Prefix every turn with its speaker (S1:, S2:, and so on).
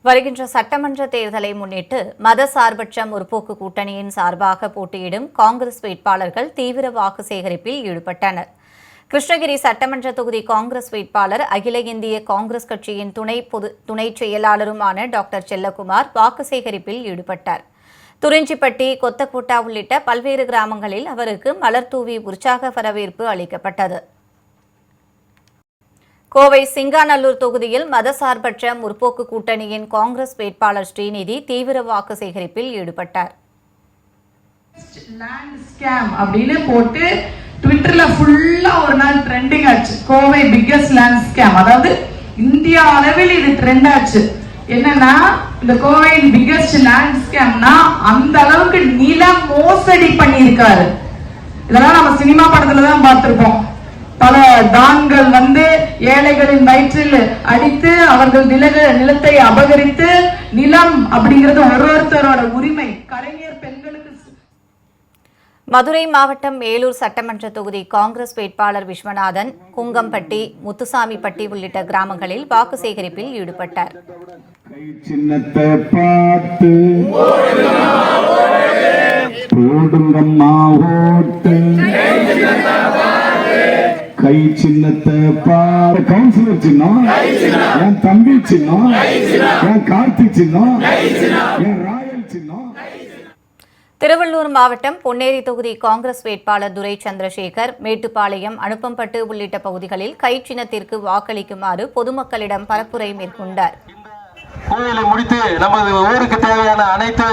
S1: வருகின்ற சட்டமன்ற தேர்தலை முன்னிட்டு மதசார்பற்ற முற்போக்கு கூட்டணியின் சார்பாக போட்டியிடும் காங்கிரஸ் வேட்பாளர்கள் தீவிர வாக்கு சேகரிப்பில் ஈடுபட்டனர். கிருஷ்ணகிரி சட்டமன்ற தொகுதி காங்கிரஸ் வேட்பாளர் அகில இந்திய காங்கிரஸ் கட்சியின் துணை செயலாளருமான டாக்டர் செல்லகுமார் வாக்கு சேகரிப்பில் ஈடுபட்டார். துறிஞ்சிப்பட்டி, கொத்தக்கோட்டா உள்ளிட்ட பல்வேறு கிராமங்களில் அவருக்கு மலர் தூவி உற்சாக வரவேற்பு அளிக்கப்பட்டது. கோவை சிங்காநல்லூர் தொகுதியில் மதசார்பற்ற முற்போக்கு கூட்டணியின் காங்கிரஸ் வேட்பாளர் ஸ்ரீநிதி தீவிர வாக்கு சேகரிப்பில் ஈடுபட்டார்.
S2: போட்டு ட்விட்டர்ல ஃபுல்லா ஒரு நாள் ட்ரெண்டிங் ஆச்சு. கோவை பிக்கஸ்ட் லேண்ட் ஸ்கேம், அதாவது இந்தியா அளவில் இது ட்ரெண்ட் ஆச்சு. என்னன்னா, இந்த கோவை பிக்கஸ்ட் லேண்ட் ஸ்கேம்னா அந்த அளவுக்கு நில மோசடி பண்ணியிருக்காரு. இதெல்லாம் நம்ம சினிமா படத்துல தான் பார்த்திருப்போம். பல தான்கள் ஏழைகளின் வயிற்றில் அடித்து அவர்கள் நிலத்தை அபகரித்து, நிலம் அப்படிங்கிறது ஒருத்தரோட உரிமை. கலைஞர் பெண்களுக்கு.
S1: மதுரை மாவட்டம் மேலூர் சட்டமன்ற தொகுதி காங்கிரஸ் வேட்பாளர் விஸ்வநாதன் குங்கம்பட்டி, முத்துசாமிப்பட்டி உள்ளிட்ட கிராமங்களில் வாக்கு சேகரிப்பில் ஈடுபட்டார்.
S3: கை சின்னத்தை பாரு, கவுன்சிலர் சின்னம், என் தம்பி சின்னம், என் கார்த்திக் சின்னம், என் ராயல் சின்னம்.
S1: திருவள்ளூர் மாவட்டம் பொன்னேரி தொகுதி காங்கிரஸ் வேட்பாளர் துரை சந்திரசேகர் மேட்டுப்பாளையம், அனுப்பம்பட்டு உள்ளிட்ட பகுதிகளில் கை சின்னத்திற்கு வாக்களிக்குமாறு பொதுமக்களிடம் பரப்புரை மேற்கொண்டார்.
S4: கோயிலை முடித்து நமது ஊருக்கு தேவையான அனைத்து